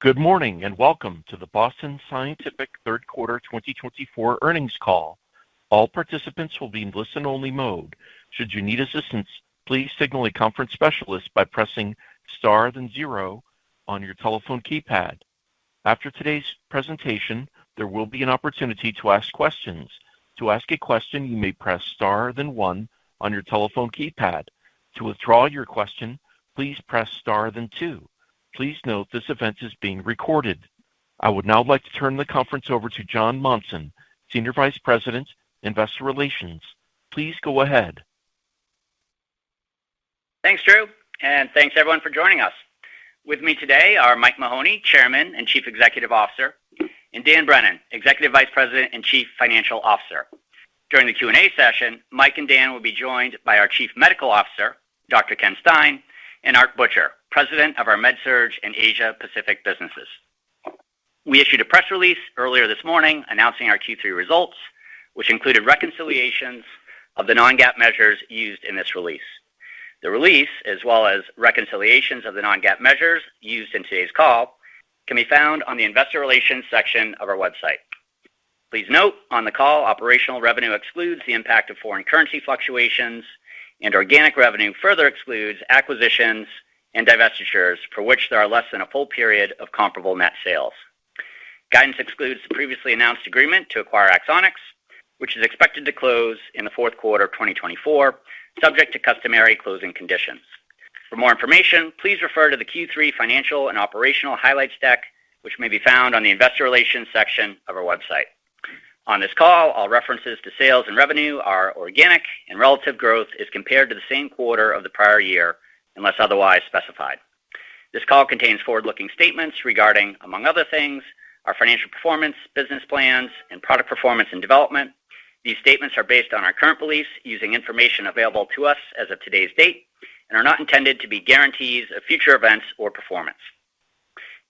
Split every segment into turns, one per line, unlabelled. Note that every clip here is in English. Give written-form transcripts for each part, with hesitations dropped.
Good morning and welcome to the Boston Scientific Third Quarter 2024 earnings call. All participants will be in listen-only mode. Should you need assistance, please signal a conference specialist by pressing star then zero on your telephone keypad. After today's presentation, there will be an opportunity to ask questions. To ask a question, you may press star then one on your telephone keypad. To withdraw your question, please press star then two. Please note this event is being recorded. I would now like to turn the conference over to John Monson, Senior Vice President, Investor Relations. Please go ahead.
Thanks, Drew, and thanks everyone for joining us. With me today are Mike Mahoney, Chairman and Chief Executive Officer, and Dan Brennan, Executive Vice President and Chief Financial Officer. During the Q&A session, Mike and Dan will be joined by our Chief Medical Officer, Dr. Ken Stein, and Art Butcher, President of our MedSurg and Asia Pacific businesses. We issued a press release earlier this morning announcing our Q3 results, which included reconciliations of the non-GAAP measures used in this release. The release, as well as reconciliations of the non-GAAP measures used in today's call, can be found on the Investor Relations section of our website. Please note, on the call, operational revenue excludes the impact of foreign currency fluctuations, and organic revenue further excludes acquisitions and divestitures for which there are less than a full period of comparable net sales. Guidance excludes the previously announced agreement to acquire Axonics, which is expected to close in the fourth quarter of 2024, subject to customary closing conditions. For more information, please refer to the Q3 financial and operational highlights deck, which may be found on the Investor Relations section of our website. On this call, all references to sales and revenue are organic, and relative growth is compared to the same quarter of the prior year, unless otherwise specified. This call contains forward-looking statements regarding, among other things, our financial performance, business plans, and product performance and development. These statements are based on our current beliefs using information available to us as of today's date and are not intended to be guarantees of future events or performance.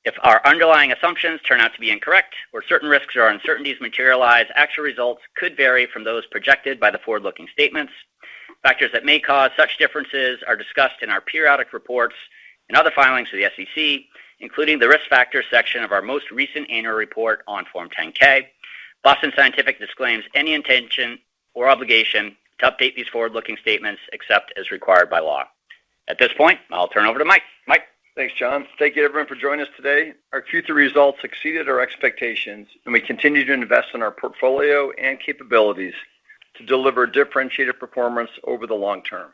If our underlying assumptions turn out to be incorrect or certain risks or uncertainties materialize, actual results could vary from those projected by the forward-looking statements. Factors that may cause such differences are discussed in our periodic reports and other filings with the SEC, including the Risk Factors section of our most recent annual report on Form 10-K. Boston Scientific disclaims any intention or obligation to update these forward-looking statements except as required by law. At this point, I'll turn over to Mike. Mike.
Thanks, John. Thank you, everyone, for joining us today. Our Q3 results exceeded our expectations, and we continue to invest in our portfolio and capabilities to deliver differentiated performance over the long term.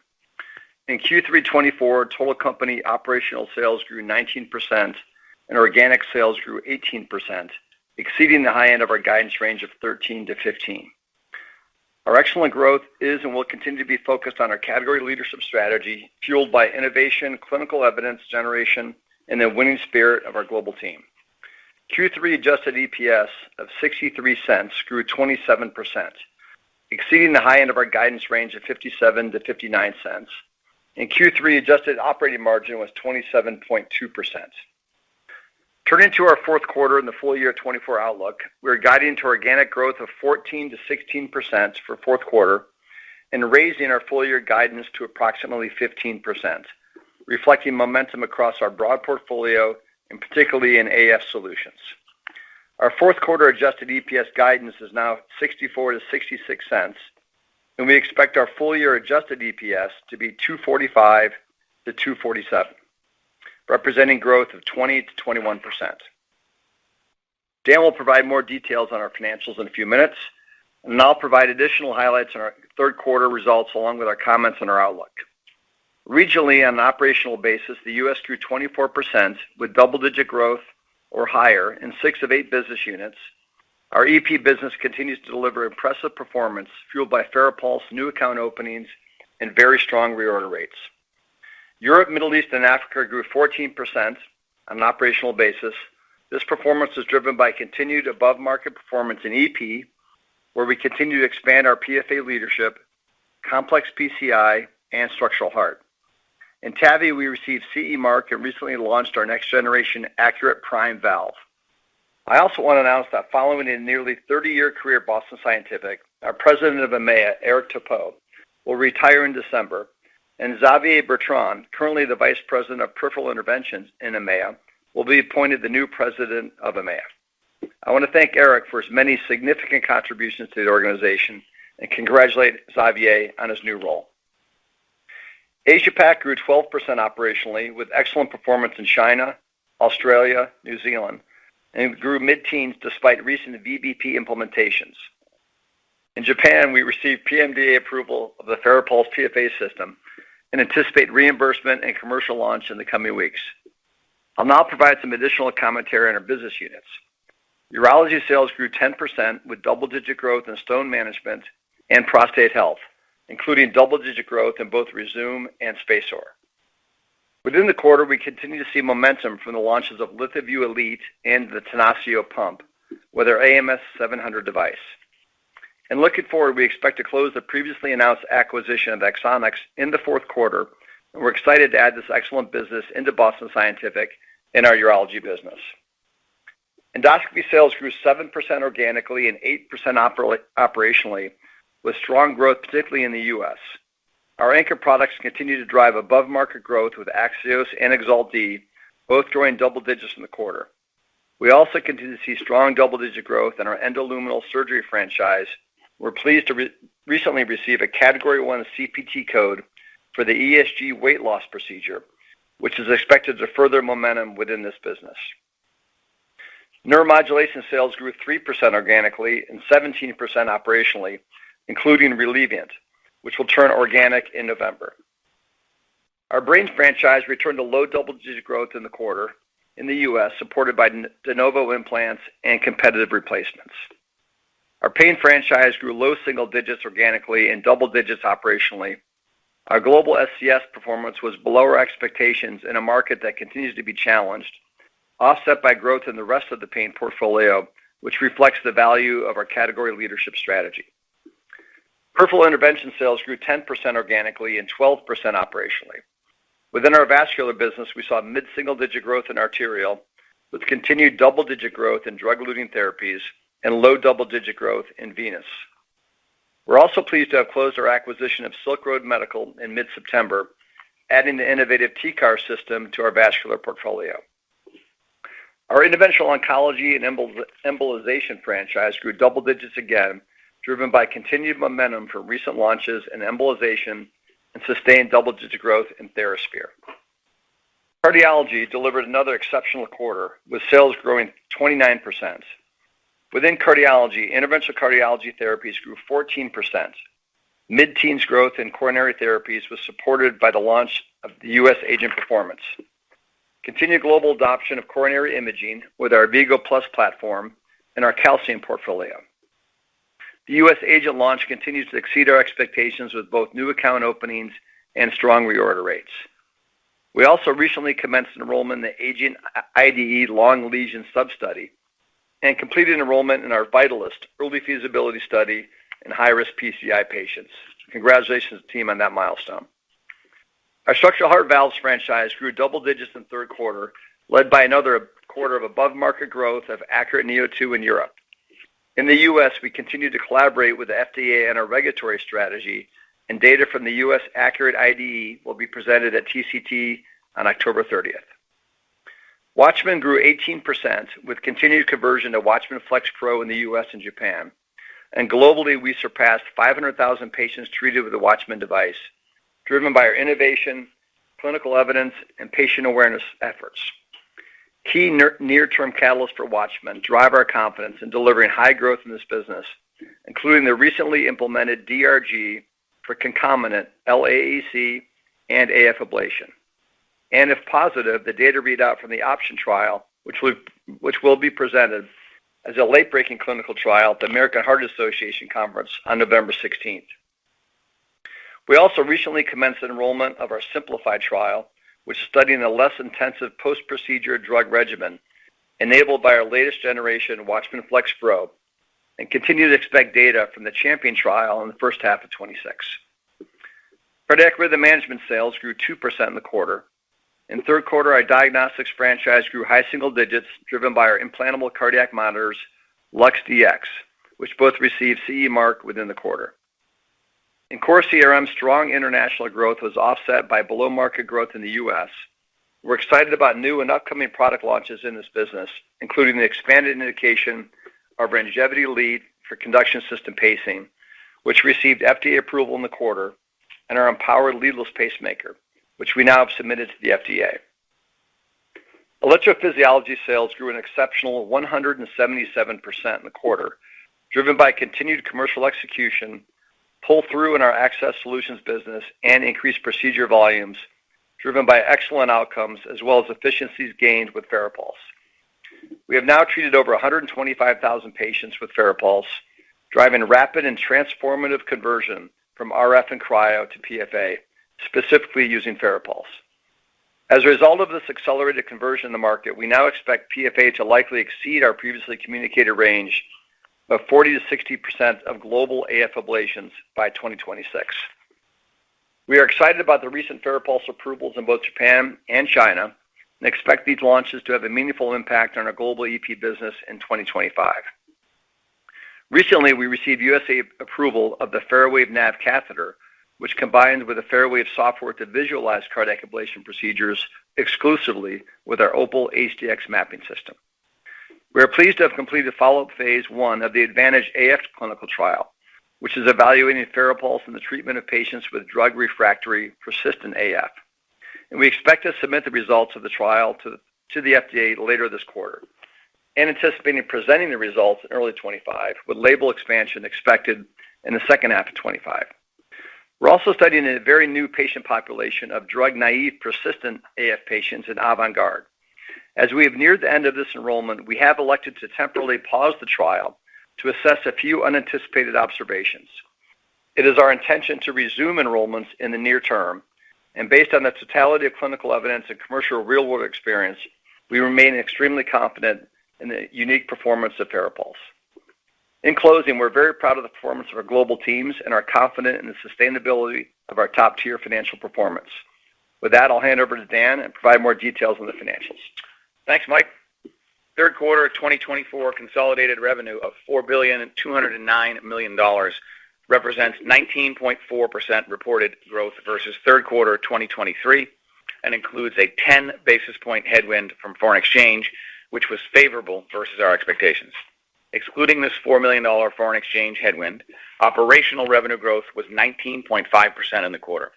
In Q3 24, total company operational sales grew 19%, and organic sales grew 18%, exceeding the high end of our guidance range of 13 to 15. Our excellent growth is and will continue to be focused on our category leadership strategy, fueled by innovation, clinical evidence generation, and the winning spirit of our global team. Q3 adjusted EPS of 63 cents grew 27%, exceeding the high end of our guidance range of 57 to 59 cents. And Q3 adjusted operating margin was 27.2%. Turning to our fourth quarter and the full year 24 outlook, we are guiding to organic growth of 14 to 16% for fourth quarter and raising our full year guidance to approximately 15%, reflecting momentum across our broad portfolio and particularly in AF solutions. Our fourth quarter adjusted EPS guidance is now 64 to 66 cents, and we expect our full year adjusted EPS to be 245 to 247. Representing growth of 20 to 21%. Dan will provide more details on our financials in a few minutes, and I'll provide additional highlights on our third quarter results along with our comments on our outlook. Regionally, on an operational basis, the U.S. grew 24% with double-digit growth or higher in 6 of 8 business units. Our EP business continues to deliver impressive performance fueled by FARAPULSE new account openings and very strong reorder rates. Europe, Middle East, and Africa grew 14% on an operational basis. This performance is driven by continued above-market performance in EP, where we continue to expand our PFA leadership, complex PCI, and structural heart. In TAVI, we received CE mark and recently launched our next-generation Accurate Prime valve. I also want to announce that following a nearly 30-year career at Boston Scientific, our president of EMEA, Eric Topeau, will retire in December, and Xavier Bertrand, currently the Vice President of Peripheral Interventions in EMEA, will be appointed the new president of EMEA. I want to thank Eric for his many significant contributions to the organization and congratulate Xavier on his new role. Asia Pac grew 12% operationally with excellent performance in China, Australia, New Zealand, and grew mid-teens despite recent VBP implementations. In Japan, we received PMDA approval of the FARAPULSE PFA system and anticipate reimbursement and commercial launch in the coming weeks. I'll now provide some additional commentary on our business units. Urology sales grew 10% with double-digit growth in stone management and prostate health, including double-digit growth in both Rezūm and SpaceOAR. Within the quarter, we continue to see momentum from the launches of LithoVue Elite and the Tenaccio pump with our AMS 700 device. And looking forward, we expect to close the previously announced acquisition of Axonics in the fourth quarter, and we're excited to add this excellent business into Boston Scientific in our urology business. Endoscopy sales grew 7% organically and 8% operationally, with strong growth, particularly in the U.S. Our anchor products continue to drive above-market growth with Axios and Exalt D, both growing double digits in the quarter. We also continue to see strong double-digit growth in our endoluminal surgery franchise. We're pleased to recently receive a Category 1 CPT code for the ESG weight loss procedure, which is expected to further momentum within this business. Neuromodulation sales grew 3% organically and 17% operationally, including Relievant, which will turn organic in November. Our brain franchise returned to low double-digit growth in the quarter in the U.S., supported by de novo implants and competitive replacements. Our pain franchise grew low single digits organically and double digits operationally. Our global SCS performance was below our expectations in a market that continues to be challenged, offset by growth in the rest of the pain portfolio, which reflects the value of our category leadership strategy. Peripheral intervention sales grew 10% organically and 12% operationally. Within our vascular business, we saw mid-single-digit growth in arterial, with continued double-digit growth in drug-eluting therapies and low double-digit growth in venous. We're also pleased to have closed our acquisition of Silk Road Medical in mid-September, adding the innovative TCAR system to our vascular portfolio. Our interventional oncology and embolization franchise grew double digits again, driven by continued momentum from recent launches in embolization and sustained double-digit growth in TheraSphere. Cardiology delivered another exceptional quarter, with sales growing 29%. Within cardiology, interventional cardiology therapies grew 14%. Mid-teens growth in coronary therapies was supported by the launch of the U.S. Agent Performance. Continued global adoption of coronary imaging with our Vigo Plus platform and our calcium portfolio. The U.S. Agent launch continues to exceed our expectations with both new account openings and strong reorder rates. We also recently commenced enrollment in the Agent IDE long lesion sub-study and completed enrollment in our Vitalist early feasibility study in high-risk PCI patients. Congratulations, team, on that milestone. Our structural heart valves franchise grew double digits in the third quarter, led by another quarter of above-market growth of Accurate Neo2 in Europe. In the U.S., we continue to collaborate with the FDA on our regulatory strategy, and data from the U.S. Accurate IDE will be presented at TCT on October 30th. Watchman grew 18% with continued conversion to Watchman Flex Pro in the U.S. and Japan. And globally, we surpassed 500,000 patients treated with the Watchman device, driven by our innovation, clinical evidence, and patient awareness efforts. Key near-term catalysts for Watchman drive our confidence in delivering high growth in this business, including the recently implemented DRG for concomitant LAAC and AF ablation. And if positive, the data readout from the option trial, which will be presented as a late-breaking clinical trial at the American Heart Association Conference on November 16th. We also recently commenced enrollment of our Simplified trial, which is studying a less intensive post-procedure drug regimen enabled by our latest generation Watchman Flex Pro, and continue to expect data from the Champion trial in the first half of 26. Cardiac rhythm management sales grew 2% in the quarter. In third quarter, our diagnostics franchise grew high single digits, driven by our implantable cardiac monitors, LuxDX, which both received CE mark within the quarter. In core CRM, strong international growth was offset by below-market growth in the U.S., We're excited about new and upcoming product launches in this business, including the expanded indication of our longevity lead for conduction system pacing, which received FDA approval in the quarter, and our empowered leadless pacemaker, which we now have submitted to the FDA. Electrophysiology sales grew an exceptional 177% in the quarter, driven by continued commercial execution, pull-through in our access solutions business, and increased procedure volumes, driven by excellent outcomes as well as efficiencies gained with FARAPULSE. We have now treated over 125,000 patients with FARAPULSE, driving rapid and transformative conversion from RF and cryo to PFA, specifically using FARAPULSE. As a result of this accelerated conversion in the market, we now expect PFA to likely exceed our previously communicated range of 40 to 60% of global AF ablations by 2026. We are excited about the recent FARAPULSE approvals in both Japan and China and expect these launches to have a meaningful impact on our global EP business in 2025. Recently, we received USA approval of the FARAWAVE NAV catheter, which combines with the FARAWAVE software to visualize cardiac ablation procedures exclusively with our Opal HDX mapping system. We are pleased to have completed follow-up phase 1 of the Advantage AF clinical trial, which is evaluating FARAPULSE in the treatment of patients with drug-refractory persistent AF. And we expect to submit the results of the trial to the FDA later this quarter, and anticipating presenting the results in early 25, with label expansion expected in the second half of 25. We're also studying a very new patient population of drug-naive persistent AF patients in Avant-Garde. As we have neared the end of this enrollment, we have elected to temporarily pause the trial to assess a few unanticipated observations. It is our intention to resume enrollments in the near term, and based on the totality of clinical evidence and commercial real-world experience, we remain extremely confident in the unique performance of FARAPULSE. In closing, we're very proud of the performance of our global teams and are confident in the sustainability of our top-tier financial performance. With that, I'll hand over to Dan and provide more details on the financials.
Thanks, Mike. Third quarter 2024 consolidated revenue of $4,209 million represents 19.4% reported growth versus third quarter 2023 and includes a 10 basis point headwind from foreign exchange, which was favorable versus our expectations. Excluding this $4 million foreign exchange headwind, operational revenue growth was 19.5% in the quarter.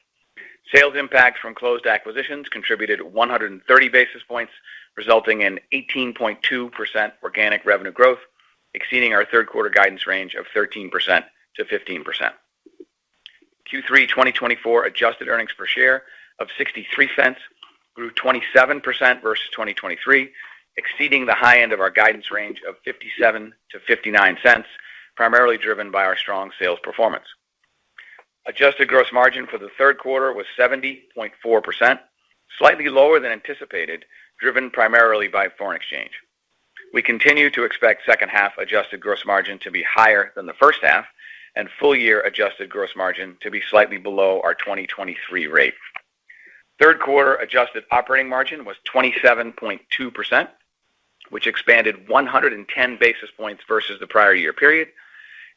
Sales impact from closed acquisitions contributed 130 basis points, resulting in 18.2% organic revenue growth, exceeding our third quarter guidance range of 13% to 15%. Q3 2024 adjusted earnings per share of 63 cents grew 27% versus 2023, exceeding the high end of our guidance range of 57 to 59 cents, primarily driven by our strong sales performance. Adjusted gross margin for the third quarter was 70.4%, slightly lower than anticipated, driven primarily by foreign exchange. We continue to expect second half adjusted gross margin to be higher than the first half, and full year adjusted gross margin to be slightly below our 2023 rate. Third quarter adjusted operating margin was 27.2%, which expanded 110 basis points versus the prior year period.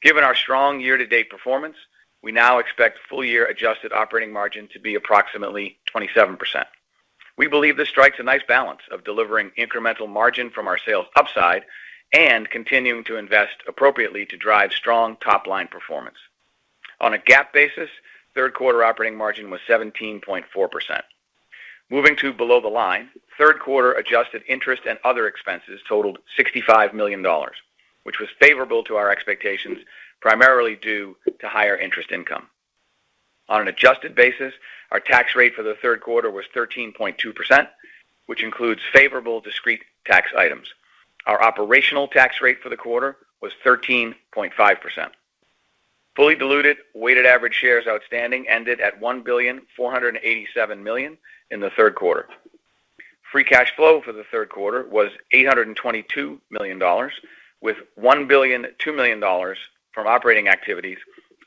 Given our strong year-to-date performance, we now expect full year adjusted operating margin to be approximately 27%. We believe this strikes a nice balance of delivering incremental margin from our sales upside and continuing to invest appropriately to drive strong top-line performance. On a GAAP basis, third quarter operating margin was 17.4%. Moving to below the line, third quarter adjusted interest and other expenses totaled $65 million, which was favorable to our expectations, primarily due to higher interest income. On an adjusted basis, our tax rate for the third quarter was 13.2%, which includes favorable discrete tax items. Our operational tax rate for the quarter was 13.5%. Fully diluted weighted average shares outstanding ended at 1,487 million in the third quarter. Free cash flow for the third quarter was $822 million, with $1,002 million from operating activities,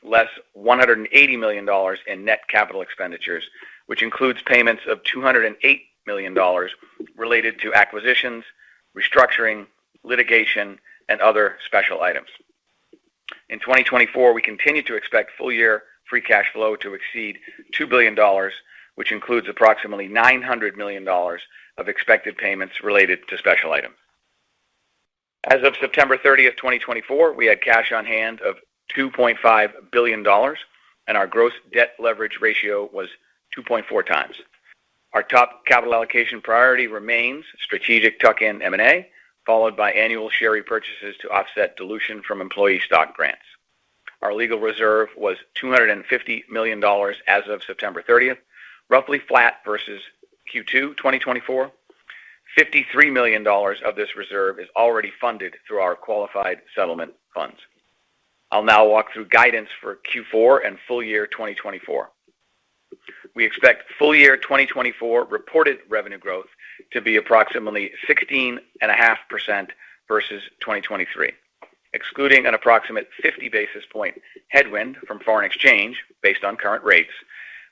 less $180 million in net capital expenditures, which includes payments of $208 million related to acquisitions, restructuring, litigation, and other special items. In 2024, we continue to expect full year free cash flow to exceed $2 billion, which includes approximately $900 million of expected payments related to special items. As of September 30th, 2024, we had cash on hand of $2.5 billion, and our gross debt leverage ratio was 2.4 times. Our top capital allocation priority remains strategic tuck-in M&A, followed by annual share repurchases to offset dilution from employee stock grants. Our legal reserve was $250 million as of September 30th, roughly flat versus Q2 2024. $53 million of this reserve is already funded through our qualified settlement funds. I'll now walk through guidance for Q4 and full year 2024. We expect full year 2024 reported revenue growth to be approximately 16.5% versus 2023. Excluding an approximate 50 basis point headwind from foreign exchange based on current rates,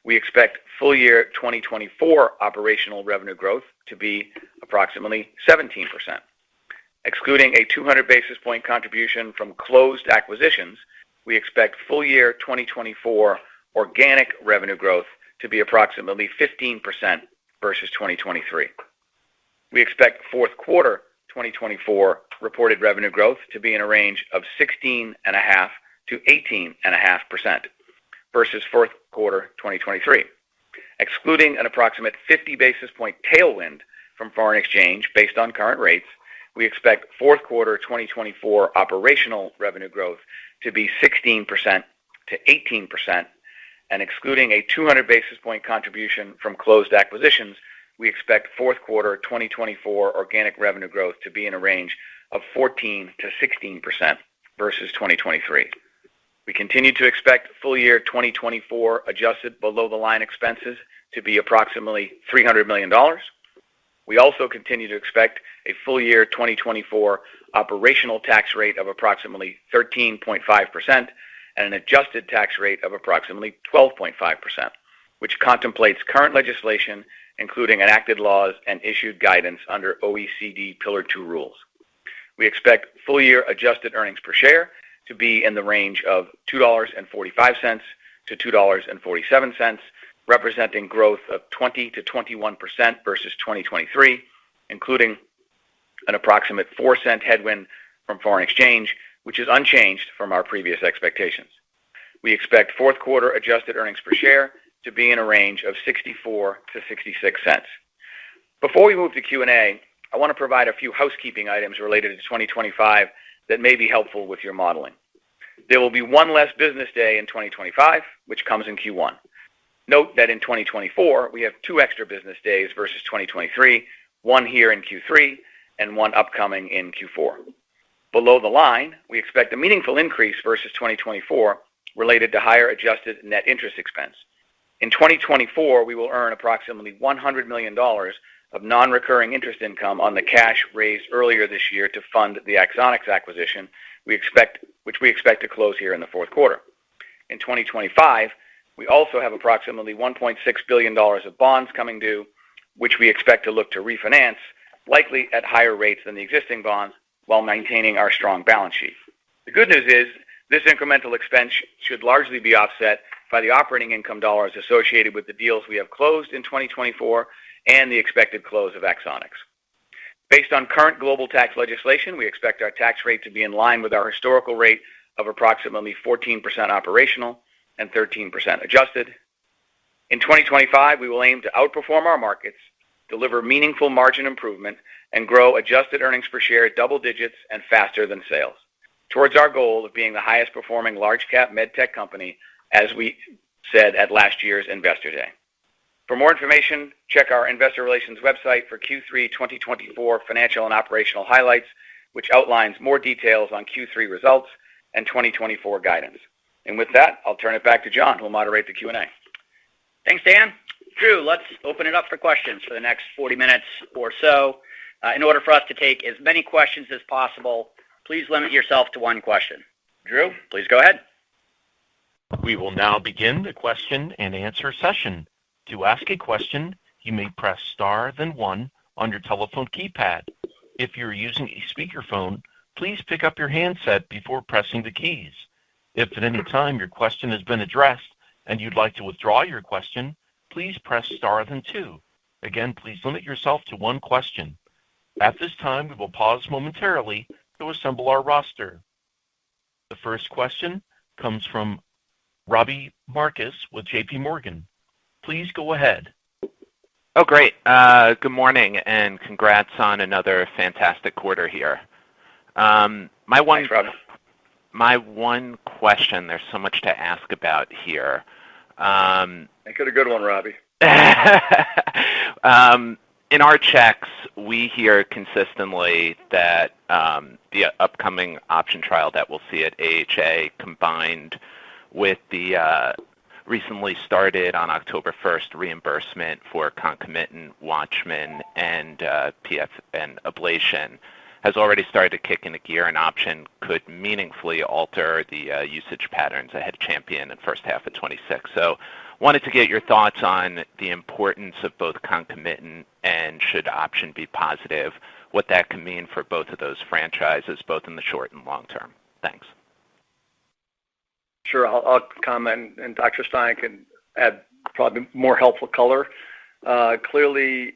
we expect full year 2024 operational revenue growth to be approximately 17%. Excluding a 200 basis point contribution from closed acquisitions, we expect full year 2024 organic revenue growth to be approximately 15% versus 2023. We expect fourth quarter 2024 reported revenue growth to be in a range of 16.5% to 18.5% versus fourth quarter 2023. Excluding an approximate 50 basis point tailwind from foreign exchange based on current rates, we expect fourth quarter 2024 operational revenue growth to be 16% to 18%, and excluding a 200 basis point contribution from closed acquisitions, we expect fourth quarter 2024 organic revenue growth to be in a range of 14 to 16% versus 2023. We continue to expect full year 2024 adjusted below-the-line expenses to be approximately $300 million. We also continue to expect a full year 2024 operational tax rate of approximately 13.5% and an adjusted tax rate of approximately 12.5%, which contemplates current legislation, including enacted laws and issued guidance under OECD Pillar 2 rules. We expect full year adjusted earnings per share to be in the range of $2.45 to $2.47, representing growth of 20 to 21% versus 2023, including an approximate 4-cent headwind from foreign exchange, which is unchanged from our previous expectations. We expect fourth quarter adjusted earnings per share to be in a range of 64 to 66 cents. Before we move to Q&A, I want to provide a few housekeeping items related to 2025 that may be helpful with your modeling. There will be one less business day in 2025, which comes in Q1. Note that in 2024, we have 2 extra business days versus 2023, one here in Q3 and one upcoming in Q4. Below the line, we expect a meaningful increase versus 2024 related to higher adjusted net interest expense. In 2024, we will earn approximately $100 million of non-recurring interest income on the cash raised earlier this year to fund the Axonics acquisition, which we expect to close here in the fourth quarter. In 2025, we also have approximately $1.6 billion of bonds coming due, which we expect to look to refinance, likely at higher rates than the existing bonds, while maintaining our strong balance sheet. The good news is this incremental expense should largely be offset by the operating income dollars associated with the deals we have closed in 2024 and the expected close of Axonics. Based on current global tax legislation, we expect our tax rate to be in line with our historical rate of approximately 14% operational and 13% adjusted. In 2025, we will aim to outperform our markets, deliver meaningful margin improvement, and grow adjusted earnings per share double digits and faster than sales, towards our goal of being the highest performing large cap med tech company, as we said at last year's Investor Day. For more information, check our Investor Relations website for Q3 2024 financial and operational highlights, which outlines more details on Q3 results and 2024 guidance. And with that, I'll turn it back to John, who will moderate the Q&A.
Thanks, Dan. Drew, let's open it up for questions for the next 40 minutes or so. In order for us to take as many questions as possible, please limit yourself to one question. Drew, please go ahead.
We will now begin the question and answer session. To ask a question, you may press star then 1 on your telephone keypad. If you're using a speakerphone, please pick up your handset before pressing the keys. If at any time your question has been addressed and you'd like to withdraw your question, please press star then two. Again, please limit yourself to one question. At this time, we will pause momentarily to assemble our roster. The first question comes from Robbie Marcus with JP Morgan. Please go ahead.
Oh, great. Good morning, and congrats on another fantastic quarter here.
Thanks, Robbie.
My one question, there's so much to ask about here.
Make it a good one, Robbie.
In our checks, we hear consistently that the upcoming option trial that we'll see at AHA combined with the recently started on October 1st reimbursement for concomitant Watchman and PF and ablation has already started to kick into gear, and option could meaningfully alter the usage patterns ahead of Champion in first half of 26. So wanted to get your thoughts on the importance of both concomitant and should option be positive, what that can mean for both of those franchises, both in the short and long term. Thanks.
Sure, I'll comment, and Dr. Stein can add probably more helpful color. Clearly,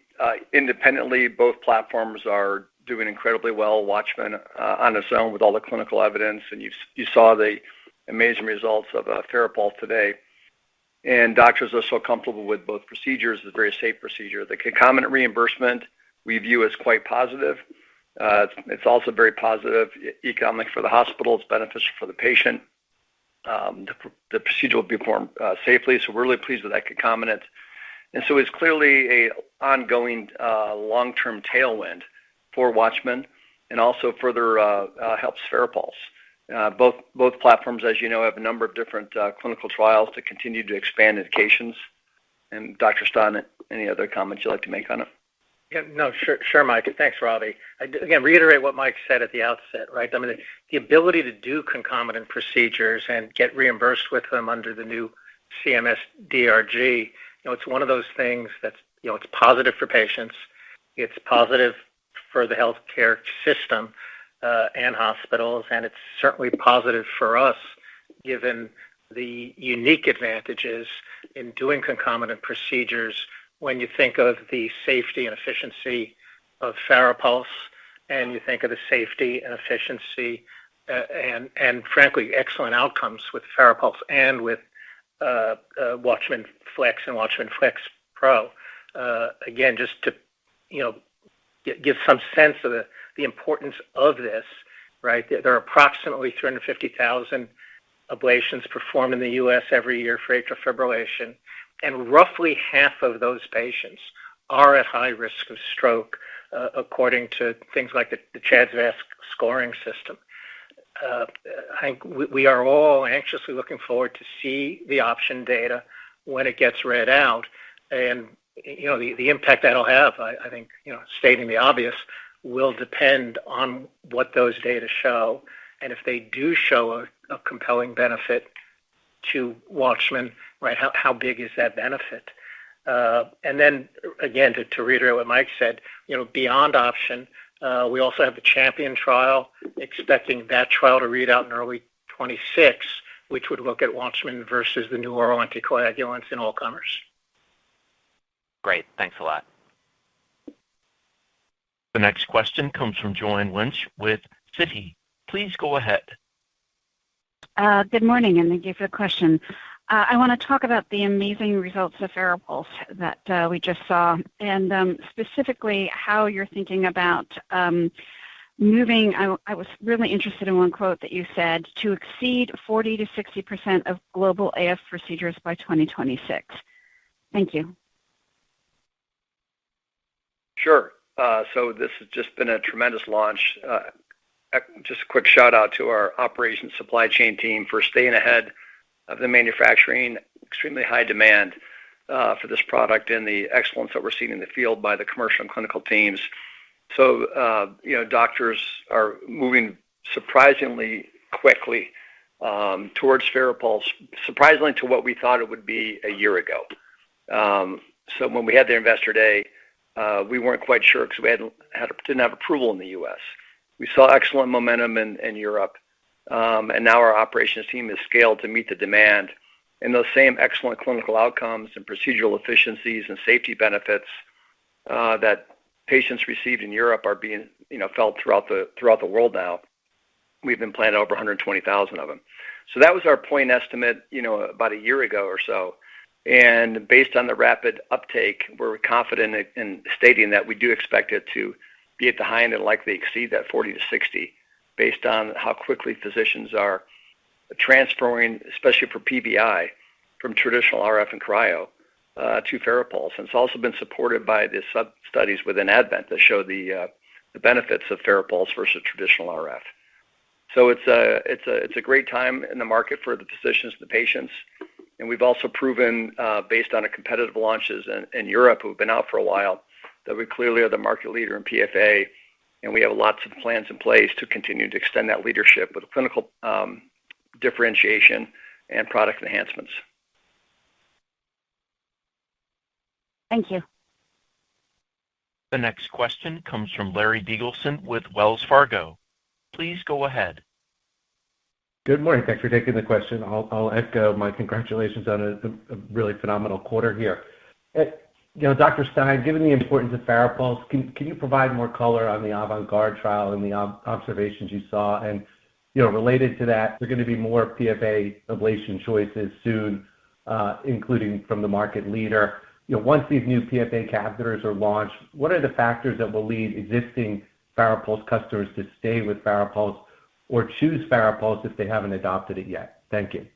independently, both platforms are doing incredibly well. Watchman on its own with all the clinical evidence, and you saw the amazing results of FARAPULSE today. And doctors are so comfortable with both procedures. It's a very safe procedure. The concomitant reimbursement we view as quite positive. It's also very positive economic for the hospital. It's beneficial for the patient. The procedure will be performed safely, so we're really pleased with that concomitant. And so it's clearly a ongoing long-term tailwind for Watchman, and also further helps FARAPULSE. Both platforms, as you know, have a number of different clinical trials to continue to expand indications. And Dr. Stein, any other comments you'd like to make on it?
Yeah, no, sure, Mike. Thanks, Robbie. Again, reiterate what Mike said at the outset, right? I mean, the ability to do concomitant procedures and get reimbursed with them under the new CMS DRG, it's one of those things that's, it's positive for patients, it's positive for the healthcare system and hospitals, and it's certainly positive for us, given the unique advantages in doing concomitant procedures when you think of the safety and efficiency of FARAPULSE, and you think of the safety and efficiency and frankly, excellent outcomes with FARAPULSE and with Watchman Flex and Watchman Flex Pro. Again, just to, give some sense of the importance of this, right? There are approximately 350,000 ablations performed in the U.S. every year for atrial fibrillation, and roughly half of those patients are at high risk of stroke, according to things like the CHA2DS2-VASc scoring system. I think we are all anxiously looking forward to see the option data when it gets read out, and the impact that'll have. I think stating the obvious will depend on what those data show, and if they do show a compelling benefit to Watchman, right? How big is that benefit? And then again, to reiterate what Mike said, beyond option, we also have the Champion trial, expecting that trial to read out in early 26, which would look at Watchman versus the new oral anticoagulants in all comers.
Great, thanks a lot.
The next question comes from Joanne Wuensch with Citi. Please go ahead.
Good morning, and thank you for the question. I want to talk about the amazing results of FARAPULSE that we just saw, and specifically how you're thinking about moving. I was really interested in one quote that you said, to exceed 40 to 60% of global AF procedures by 2026. Thank you.
Sure. So this has just been a tremendous launch. Just a quick shout out to our operations supply chain team for staying ahead of the manufacturing, extremely high demand for this product, and the excellence that we're seeing in the field by the commercial and clinical teams. So, doctors are moving surprisingly quickly towards FARAPULSE, surprisingly to what we thought it would be a year ago. So when we had the Investor Day, we weren't quite sure because we didn't have approval in the U.S. We saw excellent momentum in Europe, and now our operations team is scaled to meet the demand. And those same excellent clinical outcomes and procedural efficiencies and safety benefits that patients received in Europe are being felt throughout the world now. We've implanted over 120,000 of them. So that was our point estimate, about a year ago or so. And based on the rapid uptake, we're confident in stating that we do expect it to be at the high end and likely exceed that 40 to 60, based on how quickly physicians are transferring, especially for PVI, from traditional RF and cryo to Farapulse. And it's also been supported by the sub-studies within Advent that show the benefits of Farapulse versus traditional RF. So it's a great time in the market for the physicians and the patients. And we've also proven, based on our competitive launches in Europe, who've been out for a while, that we clearly are the market leader in PFA, and we have lots of plans in place to continue to extend that leadership with clinical differentiation and product enhancements.
Thank you.
The next question comes from Larry Biegelsen with Wells Fargo. Please go ahead.
Good morning. Thanks for taking the question. I'll echo my congratulations on a really phenomenal quarter here. Dr. Stein, given the importance of Farapulse, can you provide more color on the Avant-Garde trial and the observations you saw? And related to that, there are going to be more PFA ablation choices soon, including from the market leader. Once these new PFA catheters are launched, what are the factors that will lead existing Farapulse customers to stay with Farapulse or choose Farapulse if they haven't adopted it yet? Thank you.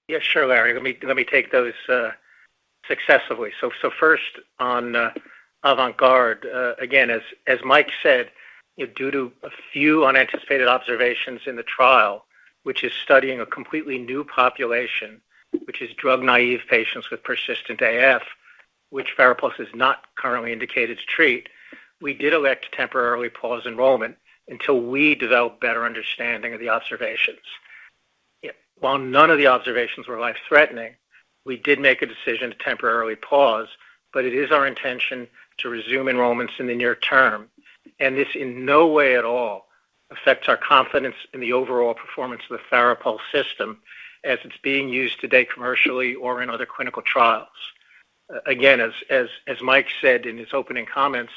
Yeah, sure, Larry. Let me take those successively. So first on Avant-Garde, again, as Mike said, due to a few unanticipated observations in the trial, which is studying a completely new population, which is drug-naive patients with persistent AF, which Farapulse is not currently indicated to treat, we did elect to temporarily pause enrollment until we develop better understanding of the observations. While none of the observations were life-threatening, we did make a decision to temporarily pause, but it is our intention to resume enrollments in the near term. And this in no way at all affects our confidence in the overall performance of the Farapulse system as it's being used today commercially or in other clinical trials. Again, as Mike said in his opening comments,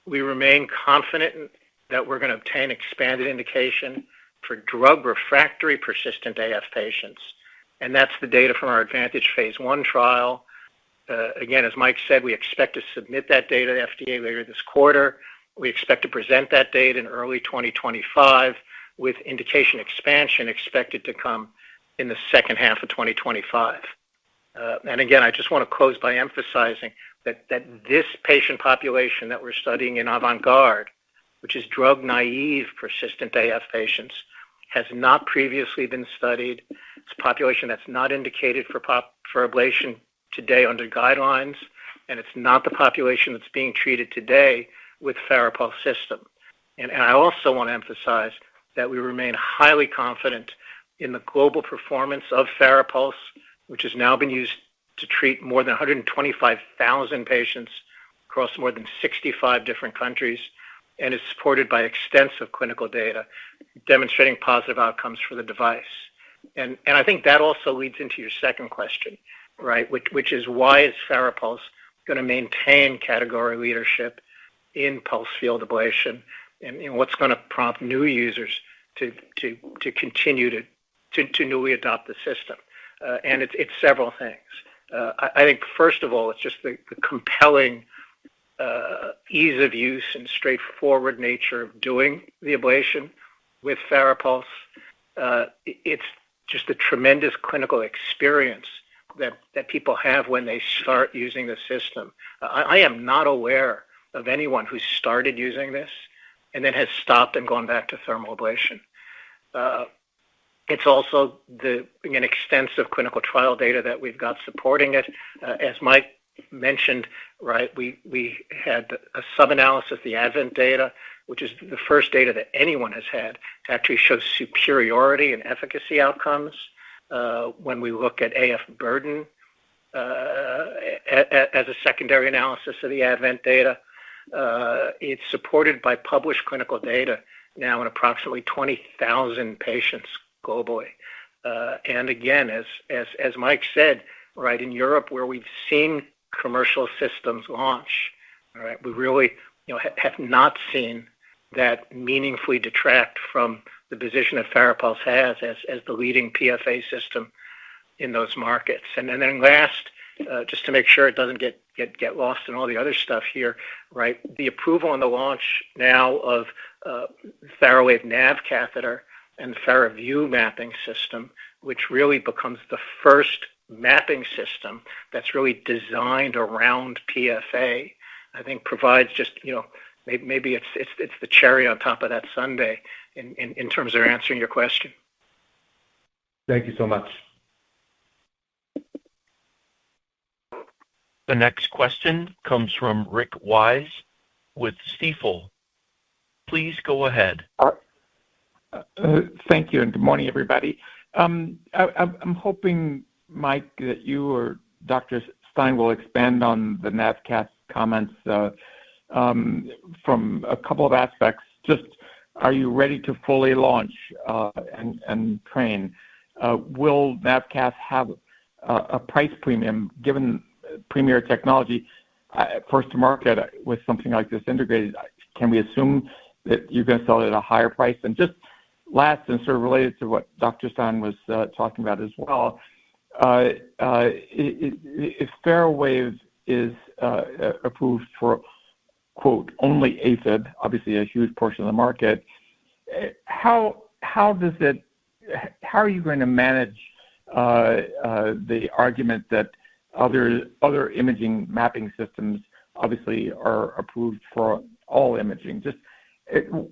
we remain confident that we're going to obtain expanded indication for drug-refractory persistent AF patients. And that's the data from our Advantage Phase 1 trial. Again, as Mike said, we expect to submit that data to FDA later this quarter. We expect to present that data in early 2025, with indication expansion expected to come in the second half of 2025. And again, I just want to close by emphasizing that this patient population that we're studying in Avant-Garde, which is drug-naive persistent AF patients, has not previously been studied. It's a population that's not indicated for ablation today under guidelines, and it's not the population that's being treated today with Farapulse system. And I also want to emphasize that we remain highly confident in the global performance of Farapulse, which has now been used to treat more than 125,000 patients across more than 65 different countries, and is supported by extensive clinical data demonstrating positive outcomes for the device. And I think that also leads into your second question, right, which is why is Farapulse going to maintain category leadership in pulse field ablation, and what's going to prompt new users to continue to newly adopt the system? And it's several things. I think, first of all, it's just the compelling ease of use and straightforward nature of doing the ablation with Farapulse. It's just the tremendous clinical experience that people have when they start using the system. I am not aware of anyone who started using this and then has stopped and gone back to thermal ablation. It's also an extensive clinical trial data that we've got supporting it. As Mike mentioned, right, we had a sub-analysis of the Advent data, which is the first data that anyone has had to actually show superiority and efficacy outcomes when we look at AF burden as a secondary analysis of the Advent data. It's supported by published clinical data now in approximately 20,000 patients globally. And again, as Mike said, right, in Europe where we've seen commercial systems launch, all right, we really have not seen that meaningfully detract from the position that FARAPULSE has as the leading PFA system in those markets. And then last, just to make sure it doesn't get lost in all the other stuff here, right? The approval and the launch now of FARAWAVE NAV catheter and FARAVIEW mapping system, which really becomes the first mapping system that's really designed around PFA, I think provides just, maybe it's the cherry on top of that sundae in terms of answering your question.
Thank you so much.
The next question comes from Rick Wise with Stifel. Please go ahead.
Thank you, and good morning, everybody. I'm hoping, Mike, that you or Dr. Stein will expand on the NavCast comments from a couple of aspects. Just, are you ready to fully launch and train? Will NavCast have a price premium given premier technology first to market with something like this integrated? Can we assume that you're going to sell it at a higher price? And just last, and sort of related to what Dr. Stein was talking about as well, if FARAWAVE is approved for, quote, only AFib, obviously a huge portion of the market, how are you going to manage the argument that other imaging mapping systems obviously are approved for all imaging? Just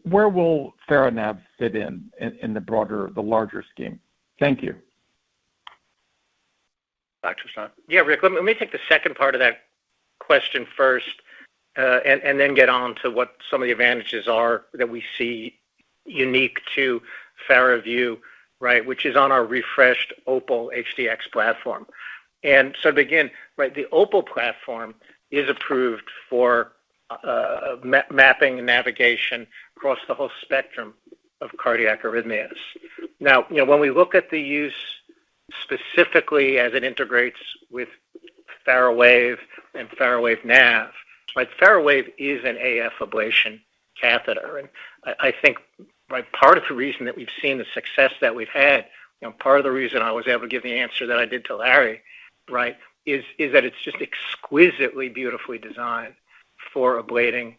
where will FARANAV fit in the larger scheme? Thank you.
Dr. Stein. Yeah, Rick, let me take the second part of that question first, and then get on to what some of the advantages are that we see unique to FARAVIEW, right, which is on our refreshed Opal HDX platform. And so to begin, right, the Opal platform is approved for mapping and navigation across the whole spectrum of cardiac arrhythmias. Now, when we look at the use specifically as it integrates with FARAWAVE and FARAWAVE NAV, right, FARAWAVE is an AF ablation catheter. And I think, right, part of the reason that we've seen the success that we've had, part of the reason I was able to give the answer that I did to Larry, right, is that it's just exquisitely beautifully designed for ablating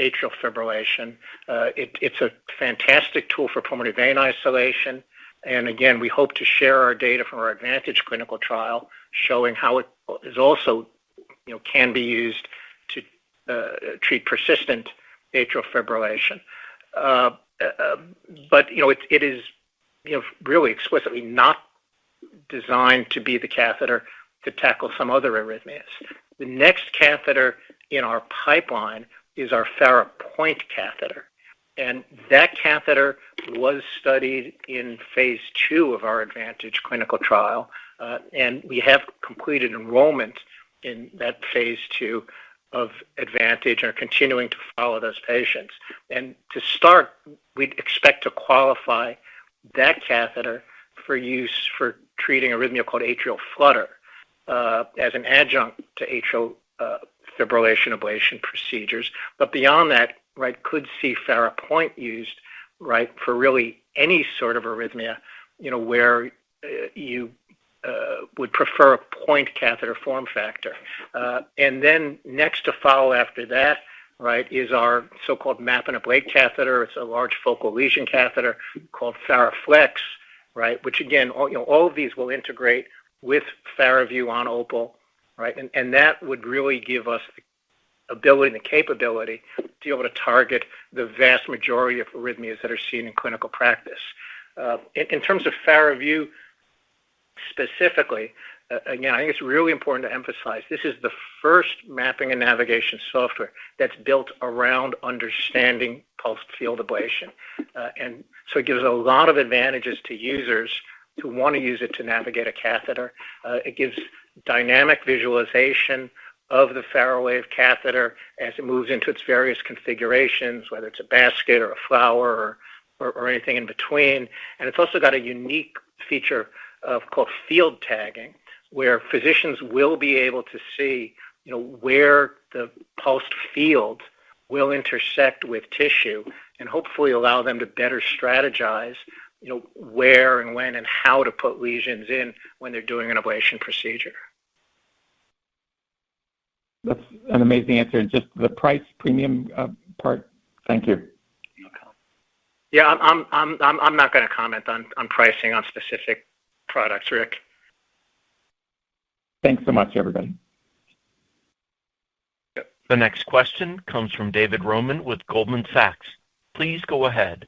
atrial fibrillation. It's a fantastic tool for pulmonary vein isolation. And again, we hope to share our data from our Advantage clinical trial showing how it is also, can be used to treat persistent atrial fibrillation. But, it is, really explicitly not designed to be the catheter to tackle some other arrhythmias. The next catheter in our pipeline is our FARAPOINT catheter. And that catheter was studied in phase 2 of our Advantage clinical trial. And we have completed enrollment in that phase 2 of Advantage and are continuing to follow those patients. And to start, we'd expect to qualify that catheter for use for treating arrhythmia called atrial flutter as an adjunct to atrial fibrillation ablation procedures. But beyond that, right, could see FARAPOINT used, right, for really any sort of arrhythmia, where you would prefer a point catheter form factor. And then next to follow after that, right, is our so-called map and ablate catheter. It's a large focal lesion catheter called FARAFLEX, right, which again, all of these will integrate with FARAVIEW on Opal, right, and that would really give us the ability and the capability to be able to target the vast majority of arrhythmias that are seen in clinical practice. In terms of FARAVIEW specifically, again, I think it's really important to emphasize this is the first mapping and navigation software that's built around understanding pulsed field ablation. And so it gives a lot of advantages to users who want to use it to navigate a catheter. It gives dynamic visualization of the FARAWAVE catheter as it moves into its various configurations, whether it's a basket or a flower or anything in between. And it's also got a unique feature called field tagging, where physicians will be able to see, where the pulsed field will intersect with tissue and hopefully allow them to better strategize, where and when and how to put lesions in when they're doing an ablation procedure.
That's an amazing answer. And just the price premium part. Thank you.
Yeah, I'm not going to comment on pricing on specific products, Rick.
Thanks so much, everybody.
The next question comes from David Roman with Goldman Sachs. Please go ahead.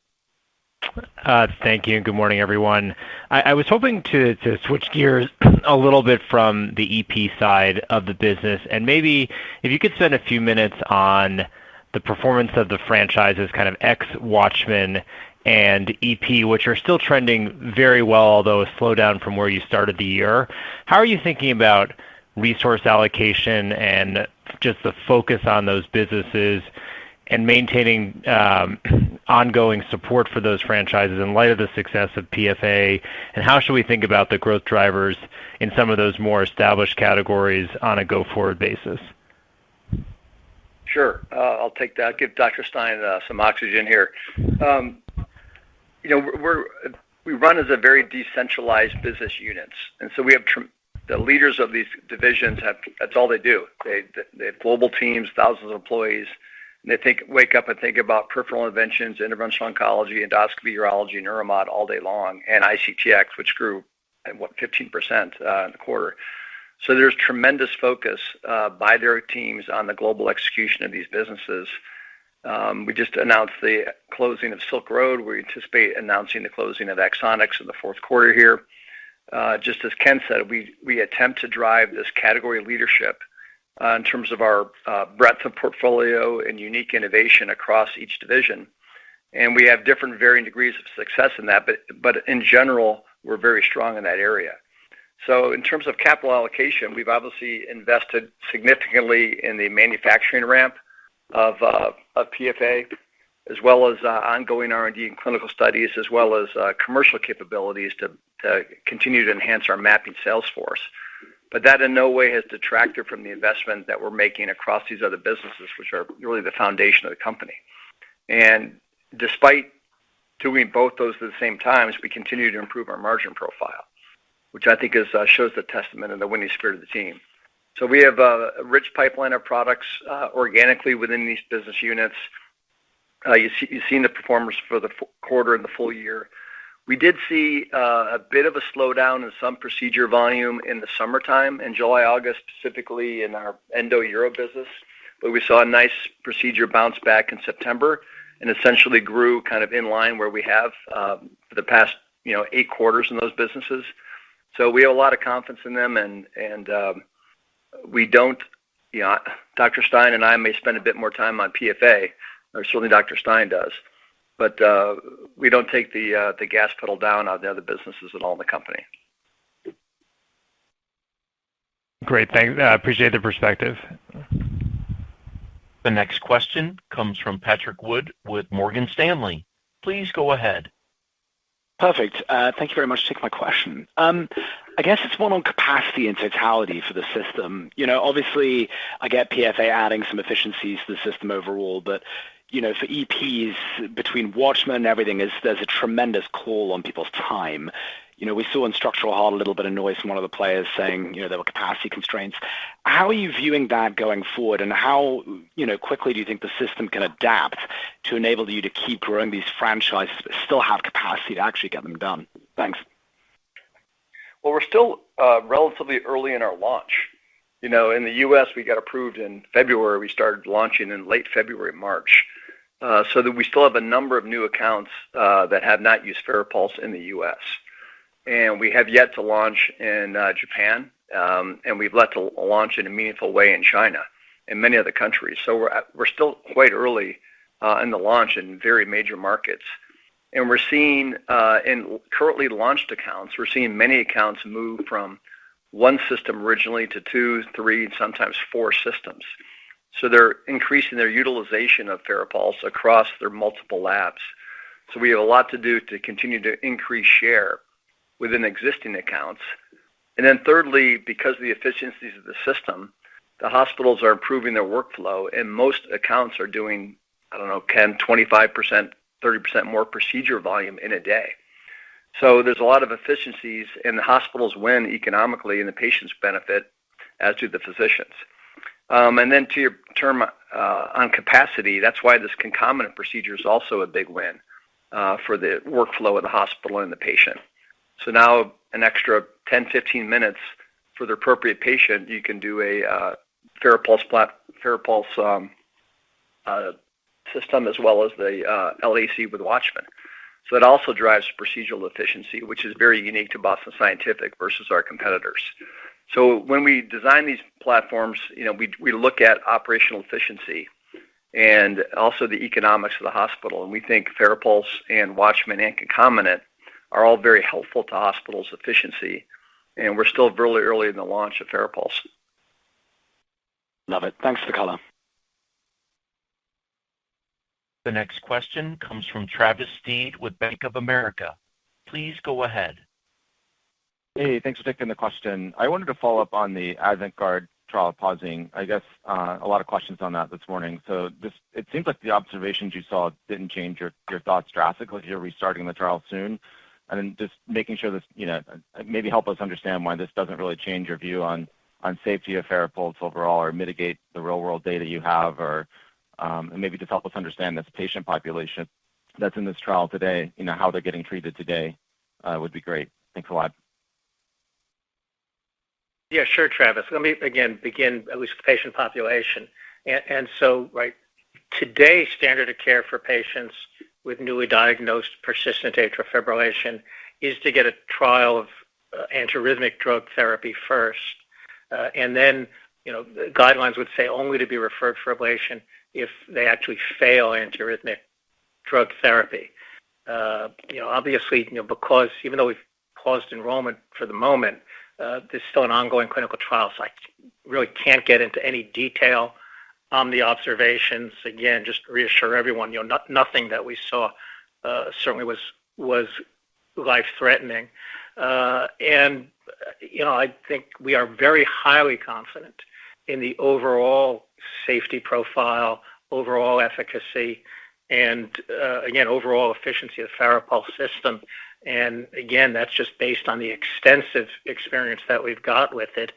Thank you, and good morning, everyone. I was hoping to switch gears a little bit from the EP side of the business, and maybe if you could spend a few minutes on the performance of the franchises, kind of ex-Watchman and EP, which are still trending very well, although a slowdown from where you started the year. How are you thinking about resource allocation and just the focus on those businesses and maintaining ongoing support for those franchises in light of the success of PFA? And how should we think about the growth drivers in some of those more established categories on a go-forward basis?
Sure. I'll take that. I'll give Dr. Stein some oxygen here. We run as a very decentralized business units, and so we have the leaders of these divisions that's all they do. They have global teams, thousands of employees, and they wake up and think about peripheral interventions, interventional oncology, endoscopy, urology, neuromod all day long, and ICTX, which grew at 15% in the quarter. So there's tremendous focus by their teams on the global execution of these businesses. We just announced the closing of Silk Road. We anticipate announcing the closing of Axonics in the fourth quarter here. Just as Ken said, we attempt to drive this category leadership in terms of our breadth of portfolio and unique innovation across each division. And we have different varying degrees of success in that, but in general, we're very strong in that area. So in terms of capital allocation, we've obviously invested significantly in the manufacturing ramp of PFA, as well as ongoing R&D and clinical studies, as well as commercial capabilities to continue to enhance our mapping sales force. But that in no way has detracted from the investment that we're making across these other businesses, which are really the foundation of the company. And despite doing both those at the same time, we continue to improve our margin profile, which I think shows the testament and the winning spirit of the team. So we have a rich pipeline of products organically within these business units. You've seen the performance for the quarter and the full year. We did see a bit of a slowdown in some procedure volume in the summertime, in July, August, specifically in our Endo-Euro business. But we saw a nice procedure bounce back in September and essentially grew kind of in line where we have for the past 8 quarters in those businesses. So we have a lot of confidence in them, and we don't, Dr. Stein and I may spend a bit more time on PFA, or certainly Dr. Stein does, but we don't take the gas pedal down on the other businesses at all in the company.
Great, thanks. Appreciate the perspective.
The next question comes from Patrick Wood with Morgan Stanley. Please go ahead.
Perfect. Thank you very much for taking my question. I guess it's one on capacity and totality for the system. Obviously, I get PFA adding some efficiencies to the system overall, but for EPs, between Watchman and everything, there's a tremendous call on people's time. We saw in structural heart a little bit of noise from one of the players saying, there were capacity constraints. How are you viewing that going forward, and how, quickly do you think the system can adapt to enable you to keep growing these franchises, but still have capacity to actually get them done? Thanks.
Well, we're still relatively early in our launch. In the U.S., we got approved in February. We started launching in late February, March. So that we still have a number of new accounts that have not used FARAPULSE in the U.S. And we have yet to launch in Japan, and we've yet to launch in a meaningful way in China and many other countries. So we're still quite early in the launch in very major markets. And we're seeing in currently launched accounts, we're seeing many accounts move from one system originally to 2, 3, and sometimes 4 systems. So they're increasing their utilization of FARAPULSE across their multiple labs. So we have a lot to do to continue to increase share within existing accounts. And then thirdly, because of the efficiencies of the system, the hospitals are improving their workflow, and most accounts are doing, 25%, 30% more procedure volume in a day. So there's a lot of efficiencies, and the hospitals win economically, and the patients benefit, as do the physicians. And then to your term on capacity, that's why this concomitant procedure is also a big win for the workflow of the hospital and the patient. So now an extra 10, 15 minutes for the appropriate patient, you can do a FARAPulse system as well as the LAC with Watchman. So that also drives procedural efficiency, which is very unique to Boston Scientific versus our competitors. So when we design these platforms, we look at operational efficiency and also the economics of the hospital. And we think FARAPulse and Watchman and concomitant are all very helpful to hospitals' efficiency. And we're still really early in the launch of FARAPulse.
Love it. Thanks for the color.
The next question comes from Travis Steed with Bank of America. Please go ahead.
Hey, thanks for taking the question. I wanted to follow up on the AVANT-GUARD trial pausing. I guess a lot of questions on that this morning. So it seems like the observations you saw didn't change your thoughts drastically. You're restarting the trial soon. And then just making sure this, maybe help us understand why this doesn't really change your view on safety of FARAPulse overall or mitigate the real-world data you have, or and maybe just help us understand this patient population that's in this trial today, how they're getting treated today would be great. Thanks a lot.
Yeah, sure, Travis. Let me, again, begin at least with the patient population. And so, right, today, standard of care for patients with newly diagnosed persistent atrial fibrillation is to get a trial of antiarrhythmic drug therapy first. And then, the guidelines would say only to be referred for ablation if they actually fail antiarrhythmic drug therapy. Obviously, because even though we've paused enrollment for the moment, there's still an ongoing clinical trial, so I really can't get into any detail on the observations. Again, just reassure everyone, nothing that we saw certainly was life-threatening. And I think we are very highly confident in the overall safety profile, overall efficacy, and again, overall efficiency of the FARAPulse system. And again, that's just based on the extensive experience that we've got with it,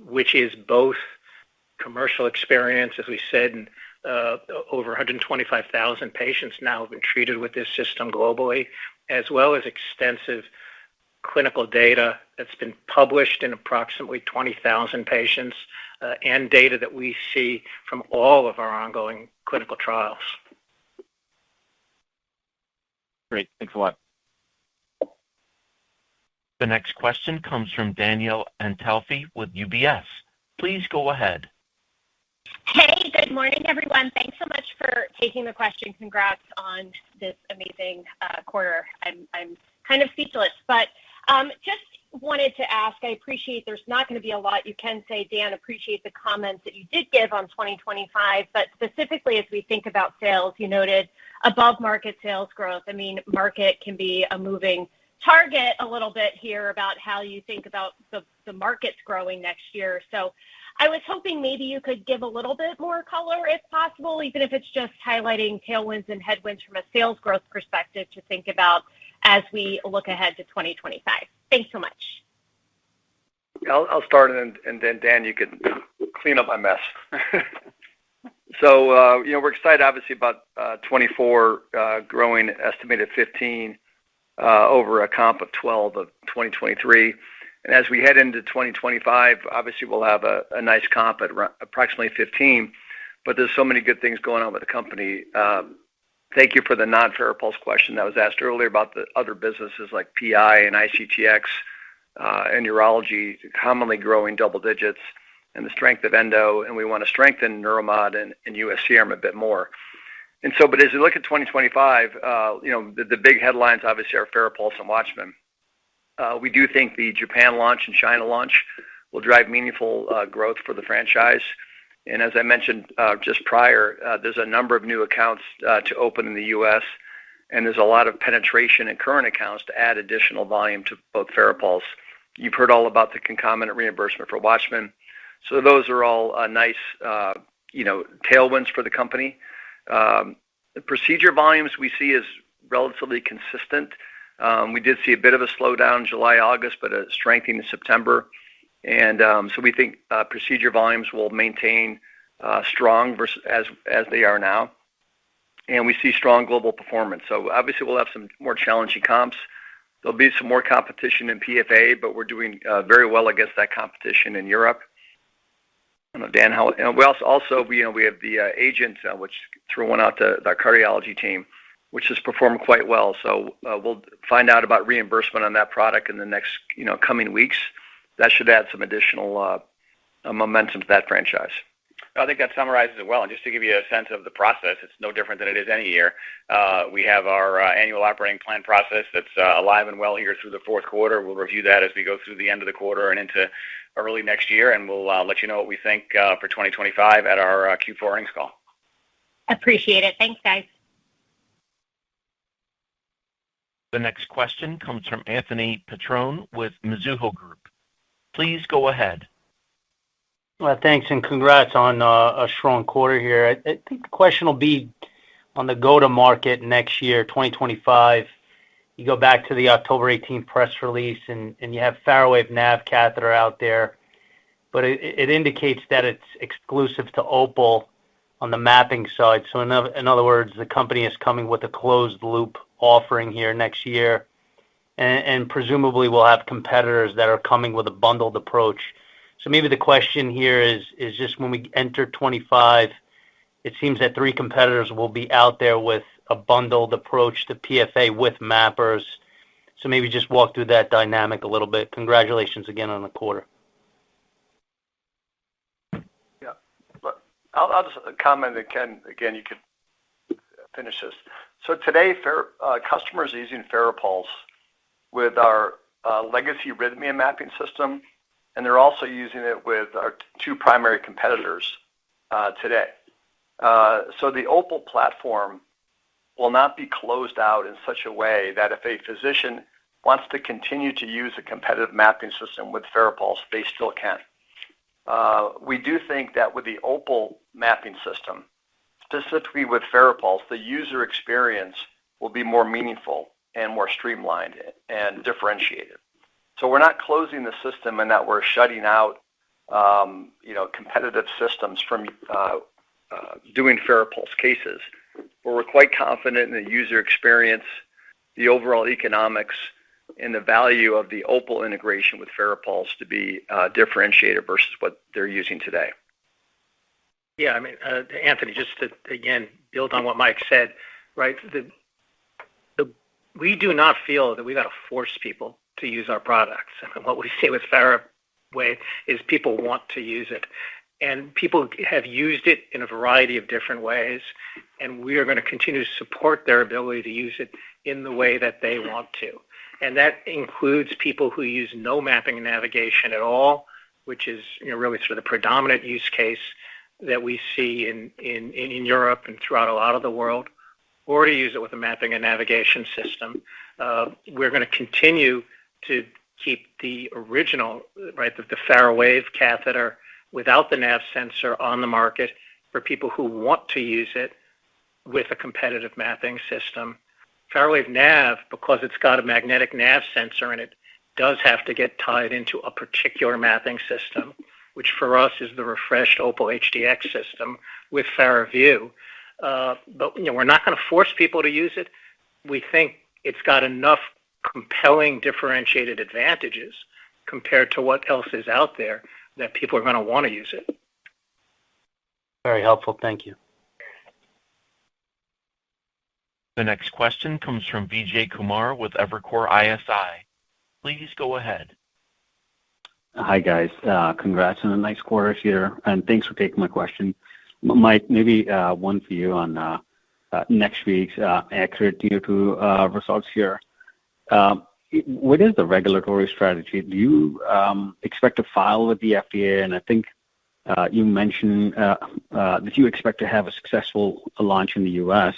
which is both commercial experience, as we said, and over 125,000 patients now have been treated with this system globally, as well as extensive clinical data that's been published in approximately 20,000 patients, and data that we see from all of our ongoing clinical trials.
Great. Thanks a lot.
The next question comes from Danielle Antalffy with UBS. Please go ahead.
Hey, good morning, everyone. Thanks so much for taking the question. Congrats on this amazing quarter. I'm kind of speechless, but just wanted to ask, I appreciate there's not going to be a lot you can say, Dan, appreciate the comments that you did give on 2025, but specifically as we think about sales, you noted above market sales growth. I mean, market can be a moving target a little bit here about how you think about the markets growing next year. So I was hoping maybe you could give a little bit more color if possible, even if it's just highlighting tailwinds and headwinds from a sales growth perspective to think about as we look ahead to 2025. Thanks so much.
I'll start, and then Dan, you can clean up my mess. So, we're excited, obviously, about 24 growing estimated 15 over a comp of 12 of 2023. And as we head into 2025, obviously, we'll have a nice comp at approximately 15, but there's so many good things going on with the company. Thank you for the non-FARAPulse question that was asked earlier about the other businesses like PI and ICTX and urology commonly growing double digits, and the strength of endo, and we want to strengthen Neuromod and USCRM a bit more. And so, but as you look at 2025, the big headlines obviously are FARAPulse and Watchman. We do think the Japan launch and China launch will drive meaningful growth for the franchise. And as I mentioned just prior, there's a number of new accounts to open in the U.S., and there's a lot of penetration in current accounts to add additional volume to both FARAPULSE. You've heard all about the concomitant reimbursement for Watchman. So those are all nice, tailwinds for the company. The procedure volumes we see is relatively consistent. We did see a bit of a slowdown in July, August, but a strengthening in September. And so we think procedure volumes will maintain strong versus as they are now. And we see strong global performance. So obviously we'll have some more challenging comps. There'll be some more competition in PFA, but we're doing very well against that competition in Europe. I don't know, Dan, how, and we also we have the agent, which threw one out to our cardiology team, which has performed quite well. So we'll find out about reimbursement on that product in the next coming weeks. That should add some additional momentum to that franchise.
I think that summarizes it well. And just to give you a sense of the process, it's no different than it is any year. We have our annual operating plan process that's alive and well here through the fourth quarter. We'll review that as we go through the end of the quarter and into early next year, and we'll let you know what we think for 2025 at our Q4 earnings call.
Appreciate it. Thanks, guys.
The next question comes from Anthony Petrone with Mizuho Group. Please go ahead.
Well, thanks, and congrats on a strong quarter here. I think the question will be on the go-to-market next year, 2025. You go back to the October 18th press release, and you have FARAWAVE NAV catheter out there, but it indicates that it's exclusive to Opal on the mapping side. So in other words, the company is coming with a closed-loop offering here next year, and presumably we'll have competitors that are coming with a bundled approach. So maybe the question here is just when we enter 25, it seems that 3 competitors will be out there with a bundled approach to PFA with mappers. So maybe just walk through that dynamic a little bit. Congratulations again on the quarter.
Yeah, I'll just comment, and Ken, again, you could finish this. So today, customers are using FARAPULSE with our legacy arrhythmia mapping system, and they're also using it with our 2 primary competitors today. So the Opal platform will not be closed out in such a way that if a physician wants to continue to use a competitive mapping system with FARAPULSE, they still can. We do think that with the Opal mapping system, specifically with FARAPULSE, the user experience will be more meaningful and more streamlined and differentiated. So we're not closing the system in that we're shutting out, competitive systems from doing FARAPULSE cases. But we're quite confident in the user experience, the overall economics, and the value of the Opal integration with FARAPULSE to be differentiated versus what they're using today.
Yeah, I mean, Anthony, just to, again, build on what Mike said, right? We do not feel that we got to force people to use our products. And what we see with FARAWAVE is people want to use it. And people have used it in a variety of different ways, and we are going to continue to support their ability to use it in the way that they want to. And that includes people who use no mapping and navigation at all, which is really sort of the predominant use case that we see in Europe and throughout a lot of the world, or to use it with a mapping and navigation system. We're going to continue to keep the original, right, the FARAWAVE catheter without the nav sensor on the market for people who want to use it with a competitive mapping system. FARAWAVE NAV, because it's got a magnetic nav sensor in it, does have to get tied into a particular mapping system, which for us is the refreshed Opal HDX system with FARAVIEW. But we're not going to force people to use it. We think it's got enough compelling differentiated advantages compared to what else is out there that people are going to want to use it.
Very helpful. Thank you.
The next question comes from Vijay Kumar with Evercore ISI. Please go ahead.
Hi, guys. Congrats on a nice quarter here, and thanks for taking my question. Mike, maybe one for you on next week's ACURATE neo2 results here. What is the regulatory strategy? Do you expect to file with the FDA? And I think you mentioned that you expect to have a successful launch in the U.S.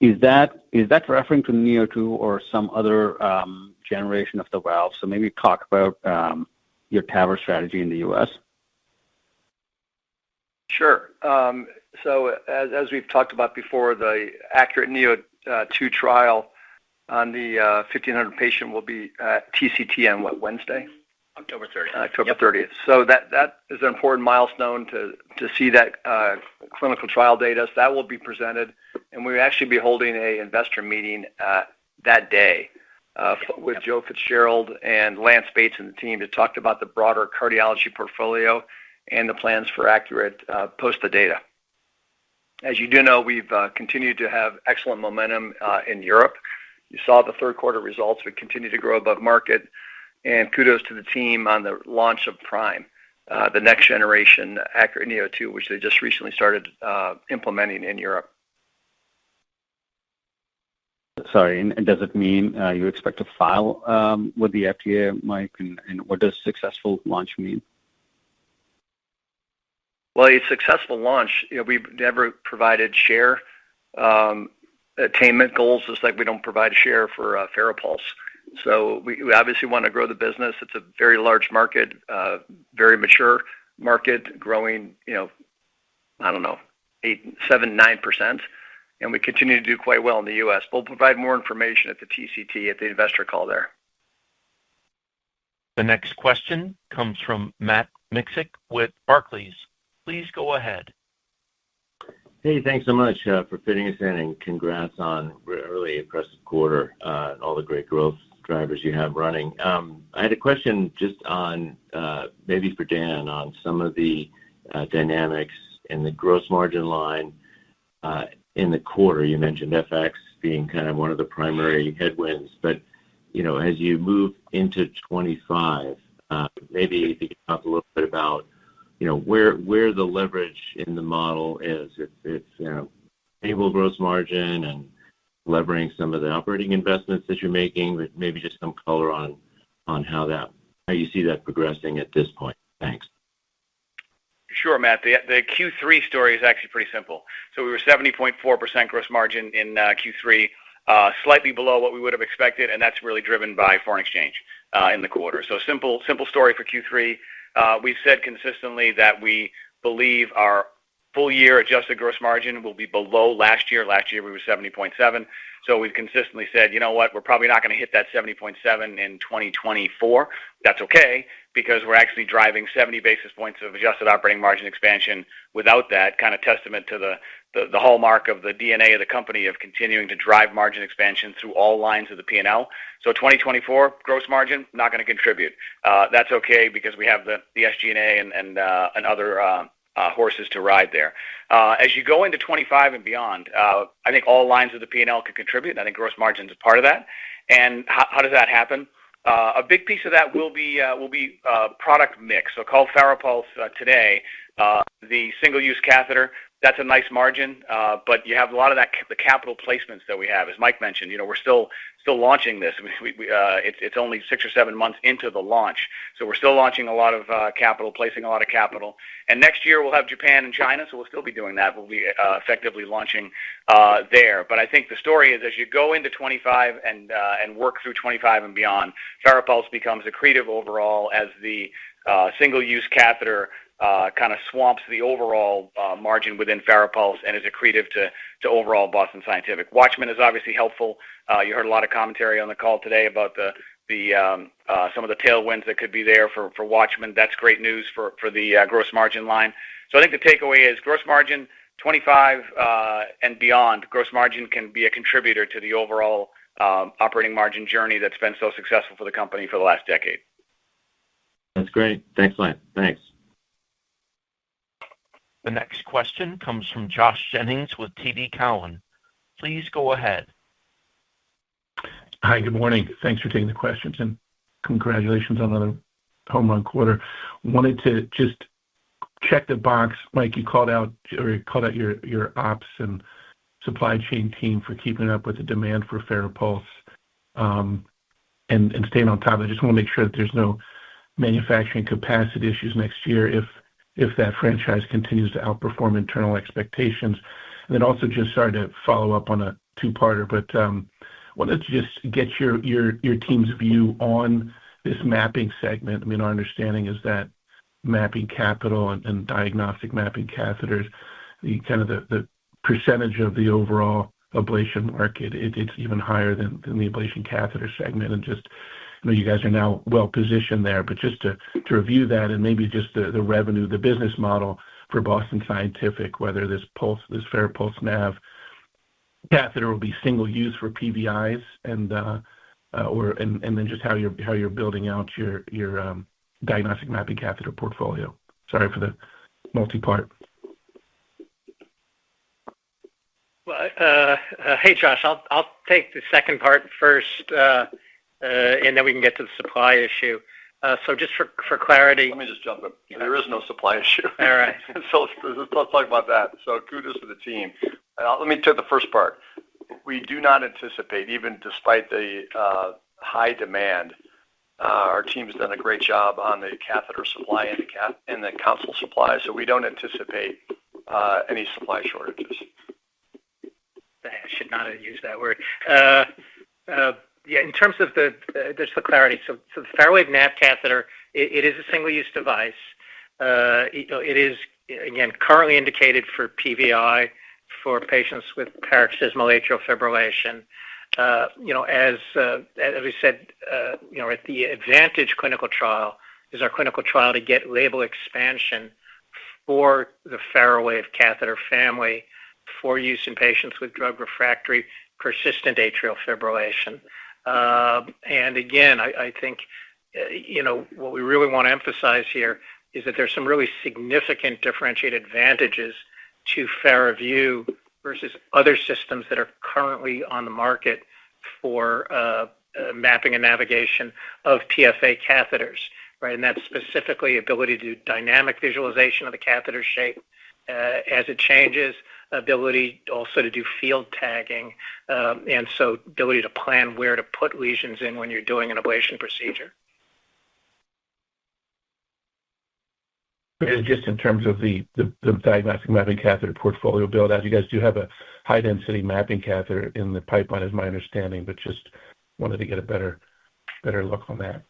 Is that referring to Neo2 or some other generation of the valve? So maybe talk about your TAVR strategy in the U.S.
Sure. So as we've talked about before, the ACURATE Neo2 trial on the 1,500 patient will be at TCT on Wednesday?
October 30th.
October 30th. So that is an important milestone to see that clinical trial data. So that will be presented, and we'll actually be holding a investor meeting that day with Joe Fitzgerald and Lance Bates and the team to talk about the broader cardiology portfolio and the plans for ACURATE post the data. As you do know, we've continued to have excellent momentum in Europe. You saw the third quarter results. We continue to grow above market, and kudos to the team on the launch of Prime, the next generation ACURATE Neo2, which they just recently started implementing in Europe.
Sorry, and does it mean you expect to file with the FDA, Mike? And what does successful launch mean?
Well, a successful launch, we've never provided share attainment goals, just like we don't provide a share for FARAPULSE. So we obviously want to grow the business. It's a very large market, very mature market, growing, 8, 7, 9%. And we continue to do quite well in the U.S. We'll provide more information at the TCT, at the investor call there.
The next question comes from Matt Miksic with Barclays. Please go ahead.
Hey, thanks so much for fitting us in, and congrats on a really impressive quarter and all the great growth drivers you have running. I had a question just on, maybe for Dan, on some of the dynamics in the gross margin line in the quarter. You mentioned FX being kind of one of the primary headwinds, but as you move into 25, maybe if you could talk a little bit about where the leverage in the model is. It's stable gross margin and levering some of the operating investments that you're making, but maybe just some color on how you see that progressing at this point. Thanks.
Sure, Matt. The Q3 story is actually pretty simple. So we were 70.4% gross margin in Q3, slightly below what we would have expected, and that's really driven by foreign exchange in the quarter. So simple story for Q3. We've said consistently that we believe our full year adjusted gross margin will be below last year. Last year we were 70.7. So we've consistently said, we're probably not going to hit that 70.7 in 2024. That's okay, because we're actually driving 70 basis points of adjusted operating margin expansion without that, kind of testament to the hallmark of the DNA of the company of continuing to drive margin expansion through all lines of the P&L. So 2024 gross margin, not going to contribute. That's okay, because we have the SG&A and other horses to ride there. As you go into 25 and beyond, I think all lines of the P&L can contribute. I think gross margin is a part of that. And how does that happen? A big piece of that will be product mix. So called FARAPULSE today, the single-use catheter. That's a nice margin, but you have a lot of the capital placements that we have. As Mike mentioned, we're still launching this. It's only 6 or 7 months into the launch, so we're still launching a lot of capital, placing a lot of capital. And next year we'll have Japan and China, so we'll still be doing that. We'll be effectively launching there. But I think the story is, as you go into 25 and work through 25 and beyond, FARAPULSE becomes accretive overall as the single-use catheter kind of swamps the overall margin within FARAPULSE and is accretive to overall Boston Scientific. WATCHMAN is obviously helpful. You heard a lot of commentary on the call today about some of the tailwinds that could be there for WATCHMAN. That's great news for the gross margin line. So I think the takeaway is gross margin 25 and beyond. Gross margin can be a contributor to the overall operating margin journey that's been so successful for the company for the last decade.
That's great. Thanks, Mike. Thanks.
The next question comes from Josh Jennings with TD Cowen. Please go ahead.
Hi, good morning. Thanks for taking the questions, and congratulations on another home run quarter. Wanted to just check the box. Mike, you called out your ops and supply chain team for keeping up with the demand for FARAPULSE and staying on top of it. I just want to make sure that there's no manufacturing capacity issues next year if that franchise continues to outperform internal expectations. And then also just started to follow up on two-parter, but wanted to just get your team's view on this mapping segment. I mean, our understanding is that mapping capital and diagnostic mapping catheters, the percentage of the overall ablation market, it's even higher than the ablation catheter segment. And just, you guys are now well positioned there, but just to review that and maybe just the revenue, the business model for Boston Scientific, whether this FARAPULSE Nav catheter will be single use for PVIs and then just how you're building out your diagnostic mapping catheter portfolio. Sorry for the multi-part.
Well, hey Josh, I'll take the second part first, and then we can get to the supply issue. So just for clarity.
Let me just jump in. There is no supply issue.
All right.
So let's talk about that. So kudos to the team. Let me take the first part. We do not anticipate, even despite the high demand, our team's done a great job on the catheter supply and the console supply, so we don't anticipate any supply shortages.
I should not have used that word. Yeah, in terms of just for clarity, so the FARAWAVE NAV catheter, it is a single-use device. It is, again, currently indicated for PVI for patients with paroxysmal atrial fibrillation. As we said, at the Advantage clinical trial is our clinical trial to get label expansion for the FARAWAVE catheter family for use in patients with drug-refractory persistent atrial fibrillation. And again, I think, what we really want to emphasize here is that there's some really significant differentiated advantages to FARAVIEW versus other systems that are currently on the market for mapping and navigation of PFA catheters, right? And that's specifically ability to do dynamic visualization of the catheter shape as it changes, ability also to do field tagging, and so ability to plan where to put lesions in when you're doing an ablation procedure.
Just in terms of the diagnostic mapping catheter portfolio build out, you guys do have a high density mapping catheter in the pipeline, is my understanding, but just wanted to get a better look on that.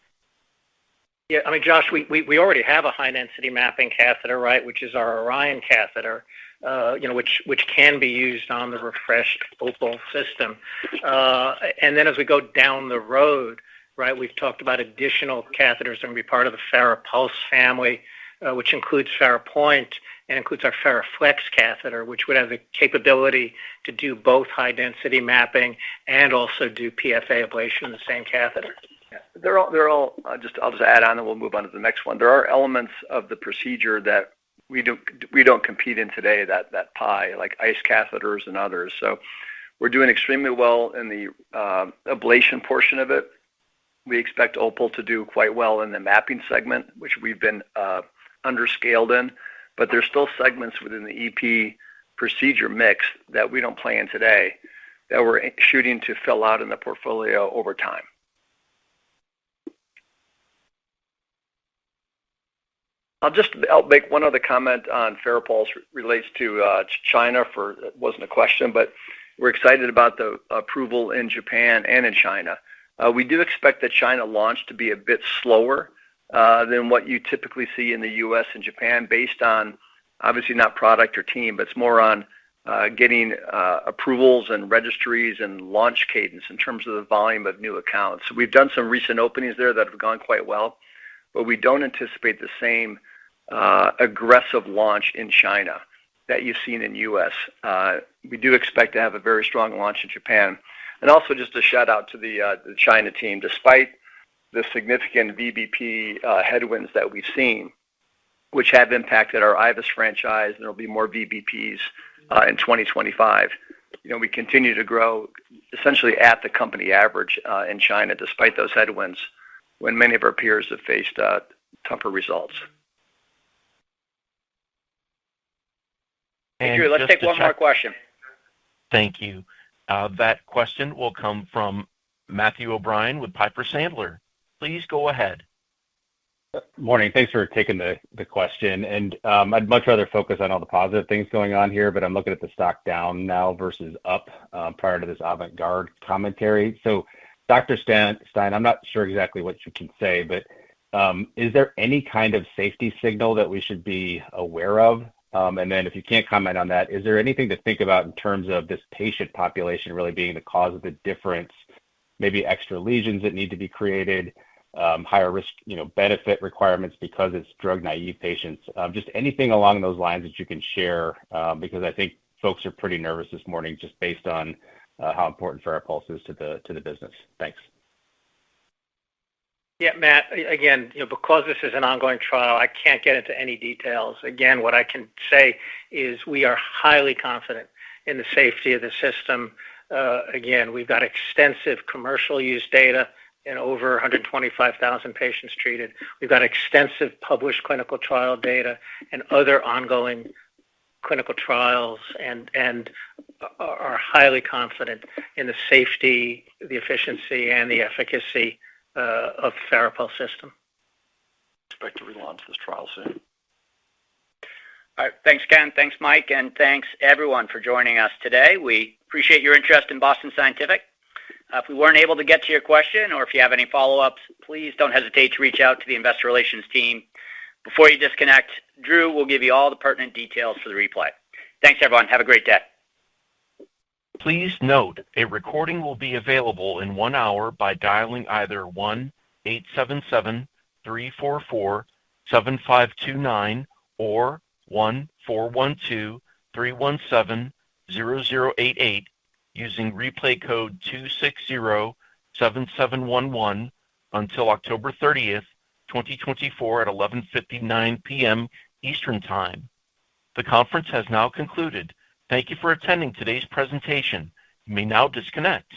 Yeah, I mean, Josh, we already have a high density mapping catheter, right, which is our Orion catheter, which can be used on the refreshed Opal system. And then as we go down the road, right, we've talked about additional catheters that are going to be part of the FARAPULSE family, which includes FARAPOINT and includes our FARAFLEX catheter, which would have the capability to do both high density mapping and also do PFA ablation in the same catheter.
Yeah, they're all. I'll just add on, and we'll move on to the next one. There are elements of the procedure that we don't compete in today. That pie, like ICE catheters and others. So we're doing extremely well in the ablation portion of it. We expect Opal to do quite well in the mapping segment, which we've been underscaled in. But there's still segments within the EP procedure mix that we don't play in today that we're shooting to fill out in the portfolio over time. I'll make one other comment on FARAPULSE relates to China. It wasn't a question, but we're excited about the approval in Japan and in China. We do expect the China launch to be a bit slower than what you typically see in the U.S. and Japan, based on obviously not product or team, but it's more on getting approvals and registries and launch cadence in terms of the volume of new accounts. So we've done some recent openings there that have gone quite well, but we don't anticipate the same aggressive launch in China that you've seen in U.S. We do expect to have a very strong launch in Japan. And also just a shout out to the China team. Despite the significant VBP headwinds that we've seen, which have impacted our IVUS franchise, and there will be more VBPs in 2025. We continue to grow essentially at the company average in China, despite those headwinds, when many of our peers have faced tougher results.
Andrew, let's take one more question.
Thank you. That question will come from Matthew O'Brien with Piper Sandler. Please go ahead.
Morning. Thanks for taking the question. And I'd much rather focus on all the positive things going on here, but I'm looking at the stock down now versus up prior to this avant-garde commentary. So, Dr. Stein, I'm not sure exactly what you can say, but is there any kind of safety signal that we should be aware of? And then if you can't comment on that, is there anything to think about in terms of this patient population really being the cause of the difference, maybe extra lesions that need to be created, higher risk, benefit requirements because it's drug-naive patients? Just anything along those lines that you can share, because I think folks are pretty nervous this morning just based on how important FARAPULSE is to the business. Thanks.
Yeah, Matt, again, because this is an ongoing trial, I can't get into any details. Again, what I can say is we are highly confident in the safety of the system. Again, we've got extensive commercial use data in over 125,000 patients treated. We've got extensive published clinical trial data and other ongoing clinical trials, and are highly confident in the safety, the efficiency, and the efficacy of the FARAPULSE system.
Expect to relaunch this trial soon.
All right. Thanks, Ken. Thanks, Mike. And thanks, everyone, for joining us today. We appreciate your interest in Boston Scientific. If we weren't able to get to your question, or if you have any follow-ups, please don't hesitate to reach out to the Investor Relations team. Before you disconnect, Drew will give you all the pertinent details for the replay. Thanks, everyone. Have a great day.
Please note, a recording will be available in 1 hour by dialing either 1-877-344-7529 or 1-412-317-0088 using replay code 260-7711 until October 30th, 2024 at 11:59 p.m. Eastern Time. The conference has now concluded. Thank you for attending today's presentation. You may now disconnect.